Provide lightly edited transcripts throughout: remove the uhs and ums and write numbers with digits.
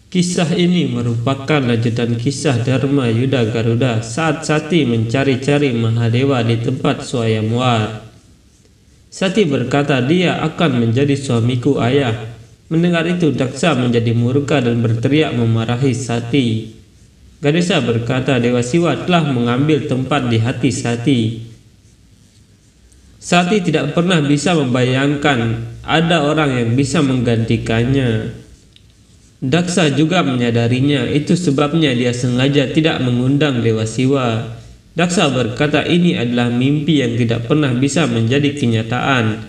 Kisah ini merupakan lanjutan kisah Dharma Yuda Garuda saat Sati mencari-cari Mahadewa di tempat Swayamwar. Sati berkata dia akan menjadi suamiku ayah. Mendengar itu Daksa menjadi murka dan berteriak memarahi Sati. Ganesha berkata Dewa Siwa telah mengambil tempat di hati Sati. Sati tidak pernah bisa membayangkan ada orang yang bisa menggantikannya. Daksa juga menyadarinya, itu sebabnya dia sengaja tidak mengundang Dewa Siwa. Daksa berkata ini adalah mimpi yang tidak pernah bisa menjadi kenyataan.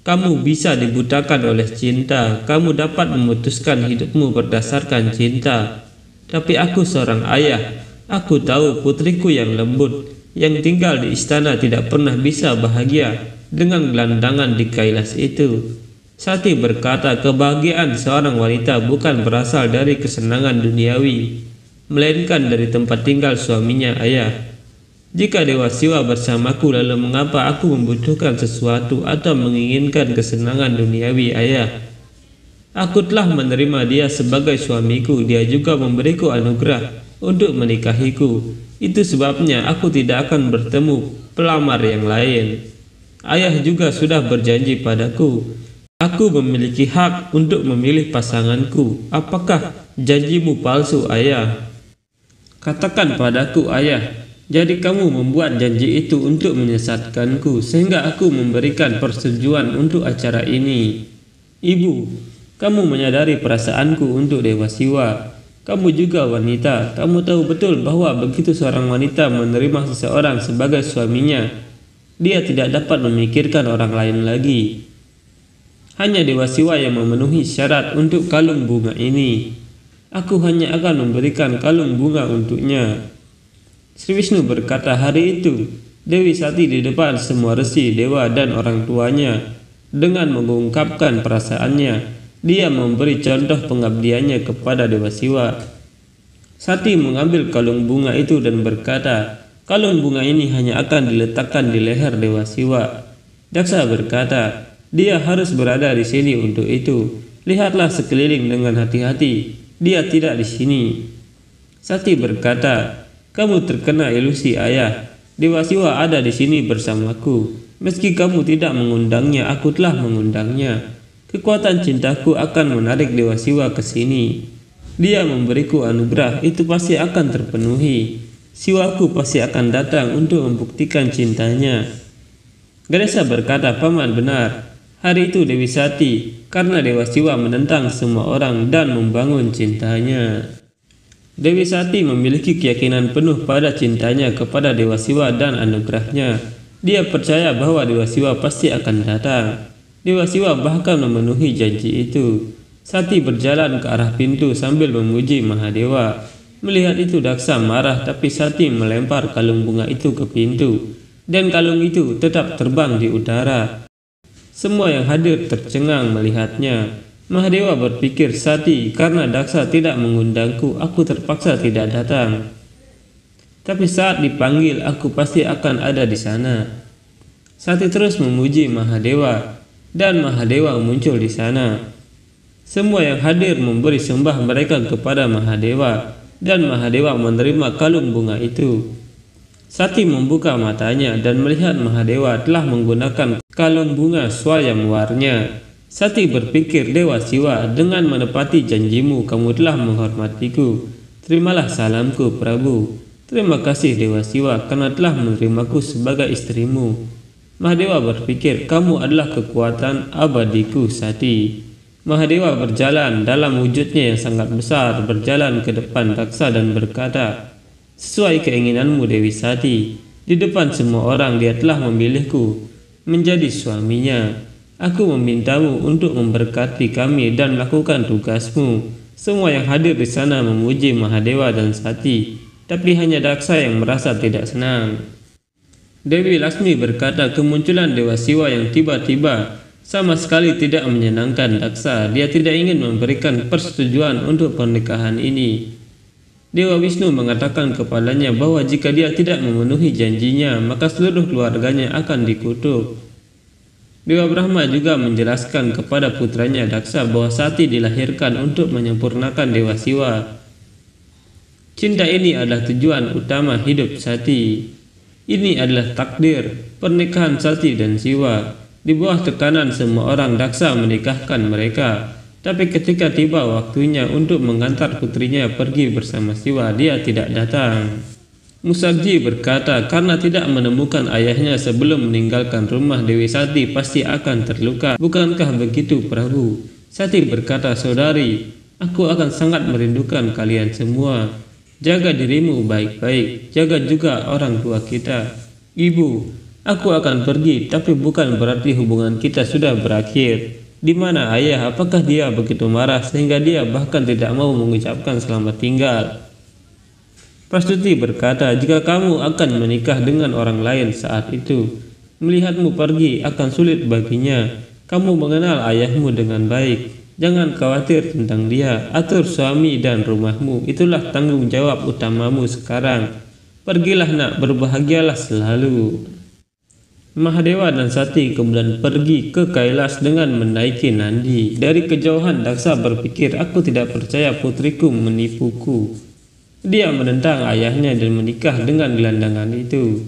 Kamu bisa dibutakan oleh cinta, kamu dapat memutuskan hidupmu berdasarkan cinta. Tapi aku seorang ayah, aku tahu putriku yang lembut, yang tinggal di istana tidak pernah bisa bahagia dengan gelandangan di Kailas itu. Sati berkata kebahagiaan seorang wanita bukan berasal dari kesenangan duniawi, melainkan dari tempat tinggal suaminya ayah. Jika Dewa Siwa bersamaku, lalu mengapa aku membutuhkan sesuatu atau menginginkan kesenangan duniawi ayah? Aku telah menerima dia sebagai suamiku, dia juga memberiku anugerah untuk menikahiku. Itu sebabnya aku tidak akan bertemu pelamar yang lain. Ayah juga sudah berjanji padaku. Aku memiliki hak untuk memilih pasanganku. Apakah janjimu palsu, ayah? Katakan padaku, ayah. Jadi kamu membuat janji itu untuk menyesatkanku, sehingga aku memberikan persetujuan untuk acara ini. Ibu, kamu menyadari perasaanku untuk Dewa Siwa. Kamu juga wanita. Kamu tahu betul bahwa begitu seorang wanita menerima seseorang sebagai suaminya, dia tidak dapat memikirkan orang lain lagi. Hanya Dewa Siwa yang memenuhi syarat untuk kalung bunga ini. Aku hanya akan memberikan kalung bunga untuknya. Sri Wisnu berkata hari itu, Dewi Sati di depan semua resi, dewa dan orang tuanya. Dengan mengungkapkan perasaannya, dia memberi contoh pengabdiannya kepada Dewa Siwa. Sati mengambil kalung bunga itu dan berkata, kalung bunga ini hanya akan diletakkan di leher Dewa Siwa. Daksa berkata, dia harus berada di sini untuk itu. Lihatlah sekeliling dengan hati-hati. Dia tidak di sini. Sati berkata, kamu terkena ilusi ayah. Dewa Siwa ada di sini bersamaku. Meski kamu tidak mengundangnya, aku telah mengundangnya. Kekuatan cintaku akan menarik Dewa Siwa ke sini. Dia memberiku anugerah, itu pasti akan terpenuhi. Siwaku pasti akan datang untuk membuktikan cintanya. Ganesha berkata, paman benar. Hari itu Dewi Sati, karena Dewa Siwa menentang semua orang dan membangun cintanya. Dewi Sati memiliki keyakinan penuh pada cintanya kepada Dewa Siwa dan anugerahnya. Dia percaya bahwa Dewa Siwa pasti akan datang. Dewa Siwa bahkan memenuhi janji itu. Sati berjalan ke arah pintu sambil memuji Mahadewa. Melihat itu Daksa marah, tapi Sati melempar kalung bunga itu ke pintu. Dan kalung itu tetap terbang di udara. Semua yang hadir tercengang melihatnya. Mahadewa berpikir, Sati, karena Daksa tidak mengundangku, aku terpaksa tidak datang. Tapi saat dipanggil, aku pasti akan ada di sana. Sati terus memuji Mahadewa, dan Mahadewa muncul di sana. Semua yang hadir memberi sembah mereka kepada Mahadewa, dan Mahadewa menerima kalung bunga itu. Sati membuka matanya dan melihat Mahadewa telah menggunakan kalung bunga Swayamwarnya. Sati berpikir, Dewa Siwa, dengan menepati janjimu kamu telah menghormatiku. Terimalah salamku, Prabu. Terima kasih Dewa Siwa karena telah menerimaku sebagai istrimu. Mahadewa berpikir, kamu adalah kekuatan abadiku, Sati. Mahadewa berjalan dalam wujudnya yang sangat besar, berjalan ke depan Daksa dan berkata, sesuai keinginanmu Dewi Sati, di depan semua orang dia telah memilihku menjadi suaminya. Aku memintamu untuk memberkati kami dan lakukan tugasmu. Semua yang hadir di sana memuji Mahadewa dan Sati, tapi hanya Daksa yang merasa tidak senang. Dewi Laksmi berkata kemunculan Dewa Siwa yang tiba-tiba sama sekali tidak menyenangkan Daksa. Dia tidak ingin memberikan persetujuan untuk pernikahan ini. Dewa Wisnu mengatakan kepadanya bahwa jika dia tidak memenuhi janjinya, maka seluruh keluarganya akan dikutuk. Dewa Brahma juga menjelaskan kepada putranya Daksa bahwa Sati dilahirkan untuk menyempurnakan Dewa Siwa. Cinta ini adalah tujuan utama hidup Sati. Ini adalah takdir pernikahan Sati dan Siwa. Di bawah tekanan semua orang, Daksa menikahkan mereka. Tapi ketika tiba waktunya untuk mengantar putrinya pergi bersama Siwa, dia tidak datang. Musagji berkata, karena tidak menemukan ayahnya sebelum meninggalkan rumah, Dewi Sati pasti akan terluka. Bukankah begitu, Prabu? Sati berkata, saudari, aku akan sangat merindukan kalian semua. Jaga dirimu baik-baik, jaga juga orang tua kita. Ibu, aku akan pergi, tapi bukan berarti hubungan kita sudah berakhir. Di mana ayah? Apakah dia begitu marah sehingga dia bahkan tidak mau mengucapkan selamat tinggal? Prastuti berkata, jika kamu akan menikah dengan orang lain saat itu, melihatmu pergi akan sulit baginya. Kamu mengenal ayahmu dengan baik. Jangan khawatir tentang dia. Atur suami dan rumahmu. Itulah tanggung jawab utamamu sekarang. Pergilah nak, berbahagialah selalu. Mahadewa dan Sati kemudian pergi ke Kailas dengan menaiki Nandi. Dari kejauhan Daksa berpikir, aku tidak percaya putriku menipuku. Dia menentang ayahnya dan menikah dengan gelandangan itu.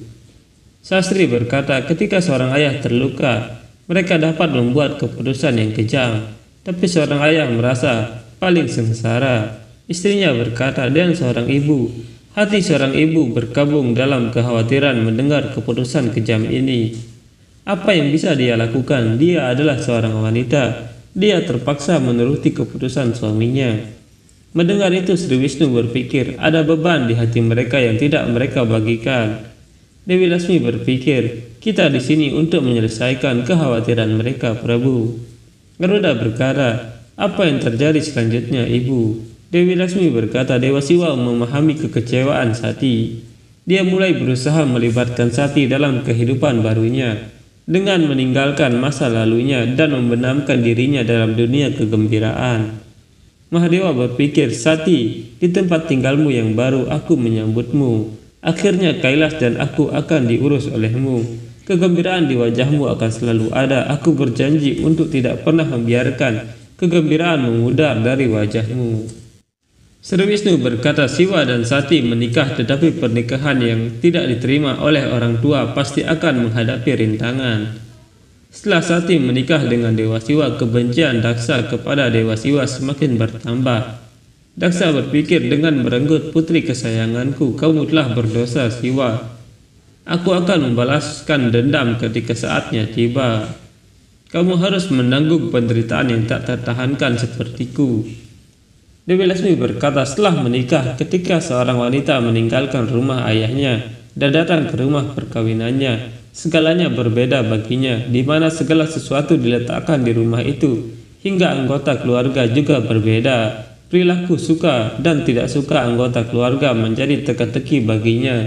Sastri berkata, ketika seorang ayah terluka, mereka dapat membuat keputusan yang kejam. Tapi seorang ayah merasa paling sengsara. Istrinya berkata, dan seorang ibu. Hati seorang ibu berkabung dalam kekhawatiran mendengar keputusan kejam ini. Apa yang bisa dia lakukan? Dia adalah seorang wanita. Dia terpaksa menuruti keputusan suaminya. Mendengar itu, Sri Wisnu berpikir, ada beban di hati mereka yang tidak mereka bagikan. Dewi Lasmi berpikir, kita di sini untuk menyelesaikan kekhawatiran mereka, Prabu. Garuda berkata, apa yang terjadi selanjutnya, Ibu? Dewi Lasmi berkata, Dewa Siwa memahami kekecewaan Sati. Dia mulai berusaha melibatkan Sati dalam kehidupan barunya dengan meninggalkan masa lalunya dan membenamkan dirinya dalam dunia kegembiraan. Mahadewa berpikir, Sati, di tempat tinggalmu yang baru aku menyambutmu. Akhirnya Kailas dan aku akan diurus olehmu. Kegembiraan di wajahmu akan selalu ada. Aku berjanji untuk tidak pernah membiarkan kegembiraan memudar dari wajahmu. Sri Wisnu berkata, Siwa dan Sati menikah, tetapi pernikahan yang tidak diterima oleh orang tua pasti akan menghadapi rintangan. Setelah Sati menikah dengan Dewa Siwa, kebencian Daksa kepada Dewa Siwa semakin bertambah. Daksa berpikir dengan merenggut, putri kesayanganku, kamu telah berdosa, Siwa. Aku akan membalaskan dendam ketika saatnya tiba. Kamu harus menanggung penderitaan yang tak tertahankan sepertiku. Dewi Lasmi berkata, setelah menikah, ketika seorang wanita meninggalkan rumah ayahnya dan datang ke rumah perkawinannya, segalanya berbeda baginya, di mana segala sesuatu diletakkan di rumah itu, hingga anggota keluarga juga berbeda. Perilaku suka dan tidak suka anggota keluarga menjadi teka-teki baginya,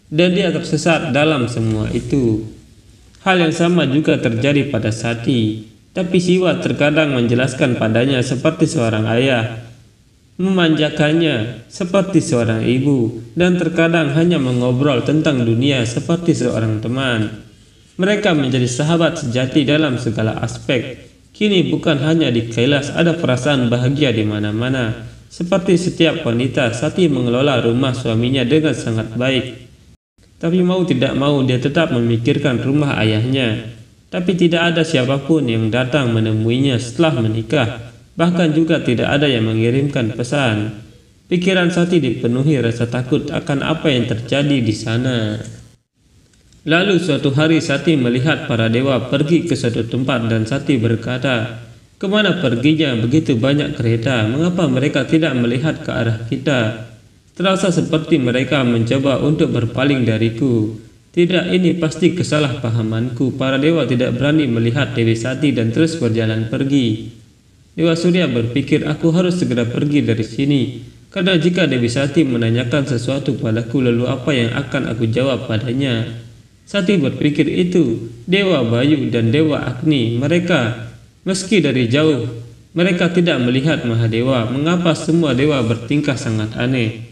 dan dia tersesat dalam semua itu. Hal yang sama juga terjadi pada Sati, tapi Siwa terkadang menjelaskan padanya seperti seorang ayah, memanjakannya seperti seorang ibu, dan terkadang hanya mengobrol tentang dunia seperti seorang teman. Mereka menjadi sahabat sejati dalam segala aspek. Kini bukan hanya di Kailas, ada perasaan bahagia di mana-mana. Seperti setiap wanita, Sati mengelola rumah suaminya dengan sangat baik. Tapi mau tidak mau dia tetap memikirkan rumah ayahnya. Tapi tidak ada siapapun yang datang menemuinya setelah menikah. Bahkan juga tidak ada yang mengirimkan pesan. Pikiran Sati dipenuhi rasa takut akan apa yang terjadi di sana. Lalu suatu hari Sati melihat para dewa pergi ke suatu tempat dan Sati berkata, kemana perginya begitu banyak kereta? Mengapa mereka tidak melihat ke arah kita? Terasa seperti mereka mencoba untuk berpaling dariku. Tidak, ini pasti kesalahpahamanku. Para dewa tidak berani melihat Dewi Sati dan terus berjalan pergi. Dewa Surya berpikir, aku harus segera pergi dari sini. Karena jika Dewi Sati menanyakan sesuatu padaku, lalu apa yang akan aku jawab padanya? Sati berpikir, itu Dewa Bayu dan Dewa Agni. Mereka, meski dari jauh, mereka tidak melihat Mahadewa. Mengapa semua dewa bertingkah sangat aneh?